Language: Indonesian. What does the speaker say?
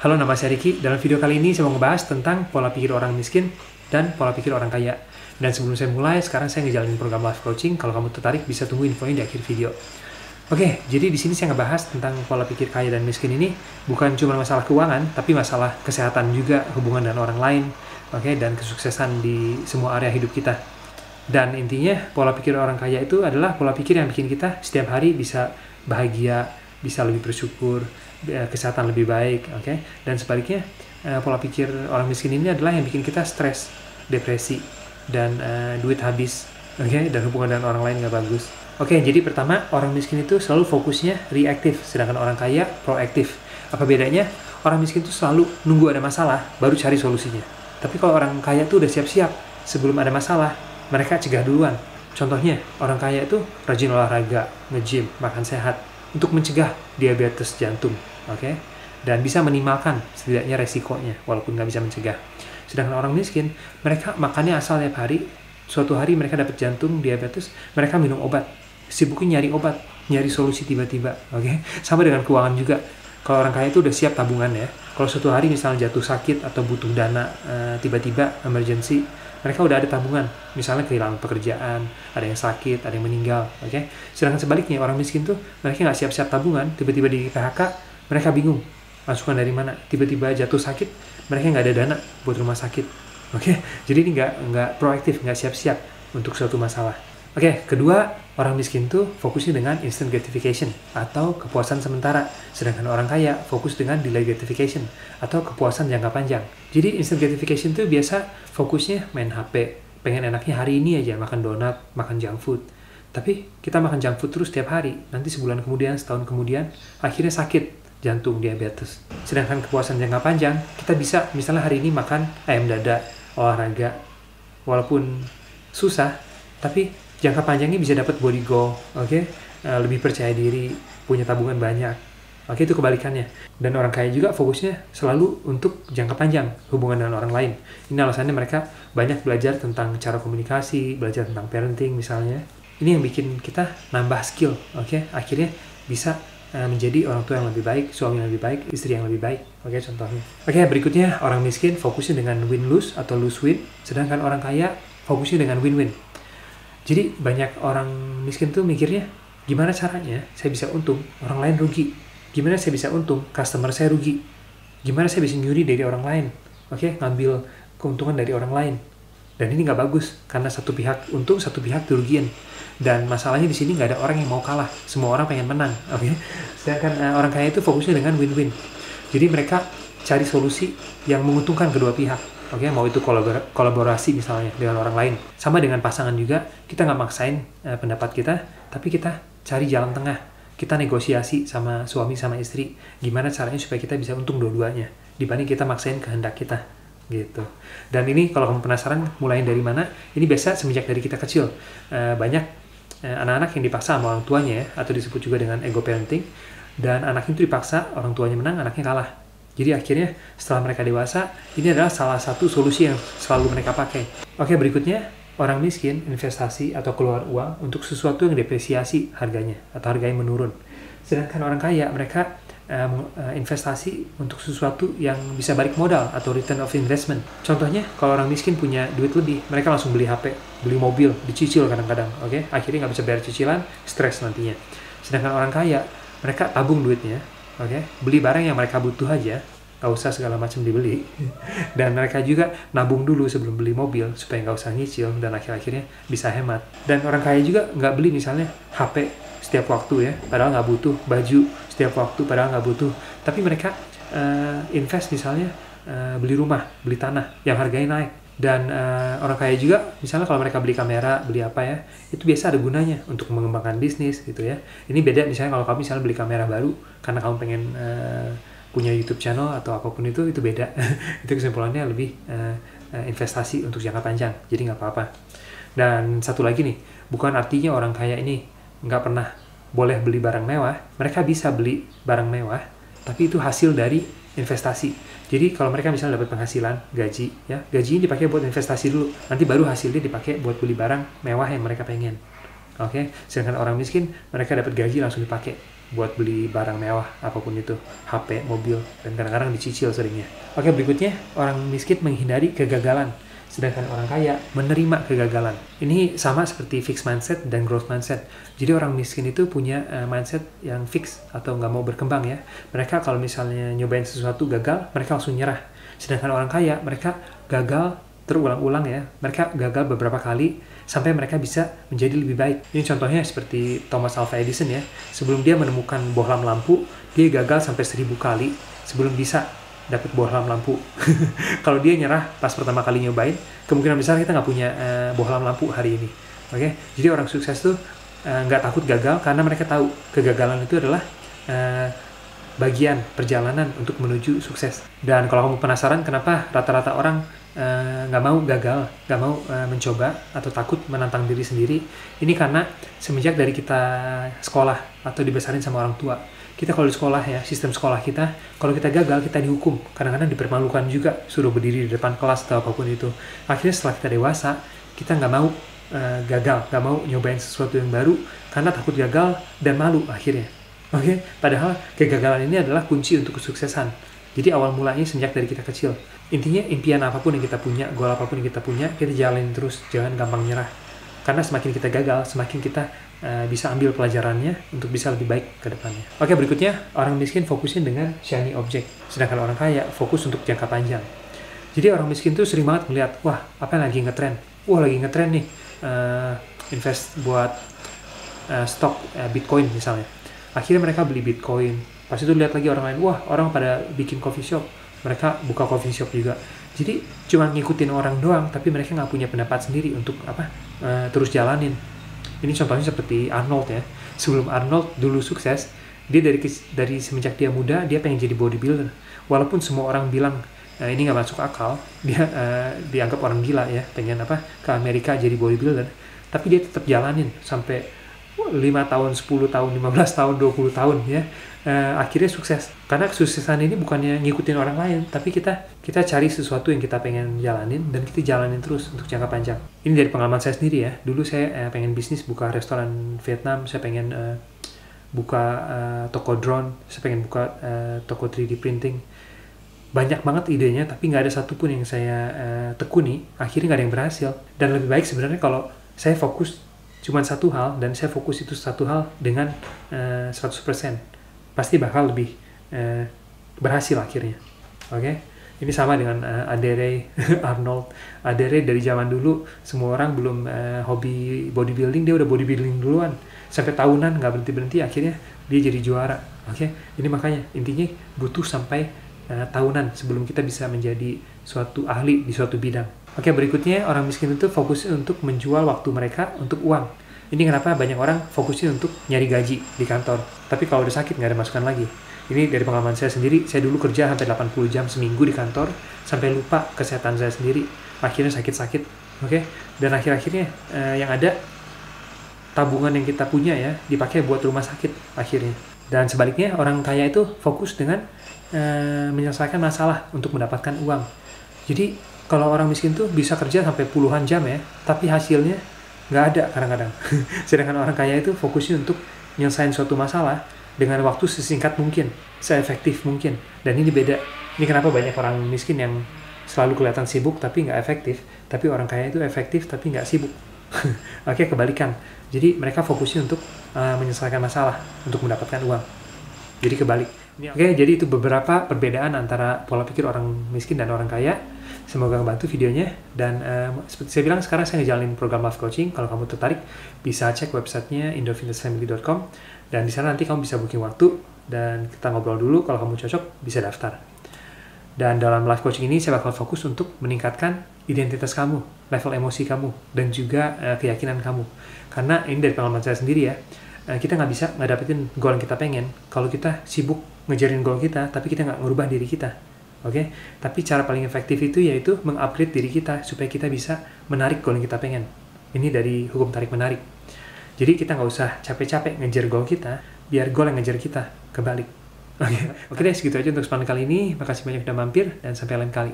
Halo, nama saya Ricky. Dalam video kali ini saya mau ngebahas tentang pola pikir orang miskin dan pola pikir orang kaya. Dan sebelum saya mulai, sekarang saya ngejalanin program life coaching. Kalau kamu tertarik, bisa tunggu infonya di akhir video. Oke, jadi di sini saya ngebahas tentang pola pikir kaya dan miskin ini bukan cuma masalah keuangan, tapi masalah kesehatan juga, hubungan dengan orang lain, oke, dan kesuksesan di semua area hidup kita. Dan intinya, pola pikir orang kaya itu adalah pola pikir yang bikin kita setiap hari bisa bahagia, bisa lebih bersyukur, kesehatan lebih baik, oke? Dan sebaliknya, pola pikir orang miskin ini adalah yang bikin kita stres, depresi, dan duit habis, oke? Dan hubungan dengan orang lain nggak bagus. Oke, jadi pertama, orang miskin itu selalu fokusnya reaktif, sedangkan orang kaya proaktif. Apa bedanya? Orang miskin itu selalu nunggu ada masalah, baru cari solusinya. Tapi kalau orang kaya itu udah siap-siap, sebelum ada masalah, mereka cegah duluan. Contohnya, orang kaya itu rajin olahraga, nge-gym, makan sehat, untuk mencegah diabetes jantung, oke? Dan bisa minimalkan setidaknya resikonya, walaupun nggak bisa mencegah. Sedangkan orang miskin, mereka makannya asal tiap hari, suatu hari mereka dapat jantung, diabetes, mereka minum obat, sibuknya nyari obat, nyari solusi tiba-tiba, oke? Sama dengan keuangan juga. Kalau orang kaya itu udah siap tabungan ya. Kalau suatu hari misalnya jatuh sakit atau butuh dana tiba-tiba, emergency, mereka udah ada tabungan, misalnya kehilangan pekerjaan, ada yang sakit, ada yang meninggal, oke? Sedangkan sebaliknya, orang miskin tuh, mereka nggak siap-siap tabungan, tiba-tiba di PHK, mereka bingung, masukan dari mana, tiba-tiba jatuh sakit, mereka nggak ada dana buat rumah sakit, oke? Jadi ini nggak proaktif, nggak siap-siap untuk suatu masalah. Oke, kedua, orang miskin tuh fokusnya dengan instant gratification atau kepuasan sementara. Sedangkan orang kaya fokus dengan delay gratification atau kepuasan jangka panjang. Jadi instant gratification tuh biasa fokusnya main HP. Pengen enaknya hari ini aja makan donat, makan junk food. Tapi kita makan junk food terus tiap hari. Nanti sebulan kemudian, setahun kemudian, akhirnya sakit jantung, diabetes. Sedangkan kepuasan jangka panjang, kita bisa misalnya hari ini makan ayam dada, olahraga. Walaupun susah, tapi jangka panjangnya bisa dapat body goal, oke? Lebih percaya diri, punya tabungan banyak. Oke, itu kebalikannya. Dan orang kaya juga fokusnya selalu untuk jangka panjang, hubungan dengan orang lain. Ini alasannya mereka banyak belajar tentang cara komunikasi, belajar tentang parenting misalnya. Ini yang bikin kita nambah skill, oke? Akhirnya bisa menjadi orang tua yang lebih baik, suami yang lebih baik, istri yang lebih baik. Oke, contohnya. Oke, berikutnya orang miskin fokusnya dengan win-lose atau lose-win, sedangkan orang kaya fokusnya dengan win-win. Jadi banyak orang miskin tuh mikirnya, gimana caranya saya bisa untung, orang lain rugi. Gimana saya bisa untung, customer saya rugi. Gimana saya bisa nyuri dari orang lain. Oke, ngambil keuntungan dari orang lain. Dan ini nggak bagus, karena satu pihak untung, satu pihak dirugiin. Dan masalahnya di sini nggak ada orang yang mau kalah. Semua orang pengen menang. Oke, sedangkan orang kaya itu fokusnya dengan win-win. Jadi mereka cari solusi yang menguntungkan kedua pihak. Oke, mau itu kolaborasi misalnya dengan orang lain. Sama dengan pasangan juga, kita nggak maksain pendapat kita, tapi kita cari jalan tengah. Kita negosiasi sama suami, sama istri. Gimana caranya supaya kita bisa untung dua-duanya, dibanding kita maksain kehendak kita. Gitu. Dan ini kalau kamu penasaran mulai dari mana, ini biasa semenjak dari kita kecil. Banyak anak-anak yang dipaksa sama orang tuanya ya, atau disebut juga dengan ego parenting. Dan anak itu dipaksa, orang tuanya menang, anaknya kalah. Jadi akhirnya setelah mereka dewasa, ini adalah salah satu solusi yang selalu mereka pakai. Oke, berikutnya, orang miskin investasi atau keluar uang untuk sesuatu yang depresiasi harganya atau harganya menurun. Sedangkan orang kaya, mereka investasi untuk sesuatu yang bisa balik modal atau return of investment. Contohnya, kalau orang miskin punya duit lebih, mereka langsung beli HP, beli mobil, dicicil kadang-kadang. Oke, akhirnya nggak bisa bayar cicilan, stres nantinya. Sedangkan orang kaya, mereka tabung duitnya. Oke, beli barang yang mereka butuh aja, nggak usah segala macam dibeli. Dan mereka juga nabung dulu sebelum beli mobil supaya nggak usah nyicil dan akhir-akhirnya bisa hemat. Dan orang kaya juga nggak beli misalnya HP setiap waktu ya, padahal nggak butuh, baju setiap waktu padahal nggak butuh. Tapi mereka invest misalnya beli rumah, beli tanah yang harganya naik. Dan orang kaya juga, misalnya kalau mereka beli kamera, beli apa ya, itu biasa ada gunanya untuk mengembangkan bisnis gitu ya. Ini beda misalnya kalau kamu misalnya beli kamera baru karena kamu pengen punya YouTube channel atau apapun itu beda. Itu kesimpulannya lebih investasi untuk jangka panjang, jadi nggak apa-apa. Dan satu lagi nih, bukan artinya orang kaya ini nggak pernah boleh beli barang mewah. Mereka bisa beli barang mewah, tapi itu hasil dari investasi. Jadi kalau mereka misalnya dapat penghasilan, gaji, ya, gajinya dipakai buat investasi dulu, nanti baru hasilnya dipakai buat beli barang mewah yang mereka pengen. Oke, sedangkan orang miskin, mereka dapat gaji langsung dipakai. buat beli barang mewah, apapun itu, HP, mobil, dan kadang-kadang dicicil seringnya. Oke, berikutnya, orang miskin menghindari kegagalan, sedangkan orang kaya menerima kegagalan. Ini sama seperti fixed mindset dan growth mindset. Jadi orang miskin itu punya mindset yang fix atau nggak mau berkembang ya. Mereka kalau misalnya nyobain sesuatu gagal, mereka langsung nyerah. Sedangkan orang kaya, mereka gagal terulang-ulang ya. Mereka gagal beberapa kali sampai mereka bisa menjadi lebih baik. Ini contohnya seperti Thomas Alva Edison ya. Sebelum dia menemukan bohlam lampu, dia gagal sampai 1000 kali sebelum bisa dapat bohlam lampu. Kalau dia nyerah pas pertama kali nyobain, kemungkinan besar kita nggak punya bohlam lampu hari ini. Oke, jadi orang sukses tuh nggak takut gagal karena mereka tahu kegagalan itu adalah bagian perjalanan untuk menuju sukses. Dan kalau kamu penasaran kenapa rata-rata orang nggak mau gagal, nggak mau mencoba atau takut menantang diri sendiri, ini karena semenjak dari kita sekolah atau dibesarin sama orang tua. Kita kalau di sekolah ya, sistem sekolah kita, kalau kita gagal kita dihukum, kadang-kadang dipermalukan juga, suruh berdiri di depan kelas atau apapun itu. Akhirnya setelah kita dewasa, kita nggak mau gagal, nggak mau nyobain sesuatu yang baru karena takut gagal dan malu akhirnya. Oke, padahal kegagalan ini adalah kunci untuk kesuksesan. Jadi awal mulanya sejak dari kita kecil. Intinya impian apapun yang kita punya, goal apapun yang kita punya, kita jalanin terus, jangan gampang nyerah. Karena semakin kita gagal, semakin kita bisa ambil pelajarannya untuk bisa lebih baik ke depannya. Oke, berikutnya, orang miskin fokusin dengan shiny object, sedangkan orang kaya fokus untuk jangka panjang. Jadi orang miskin tuh sering banget melihat, wah, apa yang lagi ngetren? Wah, lagi ngetren nih, invest buat stok Bitcoin misalnya. Akhirnya mereka beli Bitcoin. Pas itu lihat lagi orang lain, wah, orang pada bikin coffee shop. Mereka buka coffee shop juga. Jadi cuma ngikutin orang doang, tapi mereka nggak punya pendapat sendiri untuk terus jalanin. Ini contohnya seperti Arnold ya. Sebelum Arnold dulu sukses, dia dari semenjak dia muda, dia pengen jadi bodybuilder. Walaupun semua orang bilang ini nggak masuk akal, dia dianggap orang gila ya, pengen ke Amerika jadi bodybuilder. Tapi dia tetap jalanin sampai 5 tahun, 10 tahun, 15 tahun, 20 tahun ya. Akhirnya sukses. Karena kesuksesan ini bukannya ngikutin orang lain, tapi kita cari sesuatu yang kita pengen jalanin dan kita jalanin terus untuk jangka panjang. Ini dari pengalaman saya sendiri ya. Dulu saya pengen bisnis buka restoran Vietnam, saya pengen buka toko drone, saya pengen buka toko 3D printing. Banyak banget idenya, tapi nggak ada satupun yang saya tekuni. Akhirnya nggak ada yang berhasil. Dan lebih baik sebenarnya kalau saya fokus cuma satu hal, dan saya fokus itu satu hal dengan 100%. Pasti bakal lebih berhasil akhirnya. Oke? Ini sama dengan Adere Arnold. Adere dari zaman dulu, semua orang belum hobi bodybuilding, dia udah bodybuilding duluan. Sampai tahunan, nggak berhenti-berhenti, akhirnya dia jadi juara. Oke? Ini makanya, intinya butuh sampai tahunan sebelum kita bisa menjadi suatu ahli di suatu bidang. Oke, berikutnya orang miskin itu fokus untuk menjual waktu mereka untuk uang. Ini kenapa banyak orang fokusnya untuk nyari gaji di kantor. Tapi kalau udah sakit, nggak ada masukan lagi. Ini dari pengalaman saya sendiri, saya dulu kerja sampai 80 jam seminggu di kantor, sampai lupa kesehatan saya sendiri. Akhirnya sakit-sakit, oke? Dan akhir-akhirnya yang ada, tabungan yang kita punya ya, dipakai buat rumah sakit akhirnya. Dan sebaliknya, orang kaya itu fokus dengan menyelesaikan masalah untuk mendapatkan uang. Jadi, kalau orang miskin tuh bisa kerja sampai puluhan jam ya, tapi hasilnya nggak ada kadang-kadang. Sedangkan orang kaya itu fokusnya untuk nyelesain suatu masalah dengan waktu sesingkat mungkin, seefektif mungkin. Dan ini beda. Ini kenapa banyak orang miskin yang selalu kelihatan sibuk tapi nggak efektif, tapi orang kaya itu efektif tapi nggak sibuk. Oke, kebalikan. Jadi mereka fokusnya untuk menyelesaikan masalah, untuk mendapatkan uang. Jadi kebalik. Oke, jadi itu beberapa perbedaan antara pola pikir orang miskin dan orang kaya. Semoga membantu videonya. Dan seperti saya bilang, sekarang saya ngejalanin program life coaching. Kalau kamu tertarik, bisa cek websitenya indovintagefamily.com. Dan di sana nanti kamu bisa booking waktu. Dan kita ngobrol dulu, kalau kamu cocok, bisa daftar. Dan dalam life coaching ini, saya bakal fokus untuk meningkatkan identitas kamu, level emosi kamu, dan juga keyakinan kamu. Karena ini dari pengalaman saya sendiri ya, kita nggak bisa ngedapetin goal yang kita pengen kalau kita sibuk ngejarin goal kita, tapi kita nggak ngerubah diri kita. Oke? Tapi cara paling efektif itu yaitu mengupgrade diri kita supaya kita bisa menarik goal yang kita pengen. Ini dari hukum tarik-menarik. Jadi kita nggak usah capek-capek ngejar goal kita, biar goal yang ngejar kita kebalik. Oke deh, segitu aja untuk kesempatan kali ini. Makasih banyak udah mampir, dan sampai lain kali.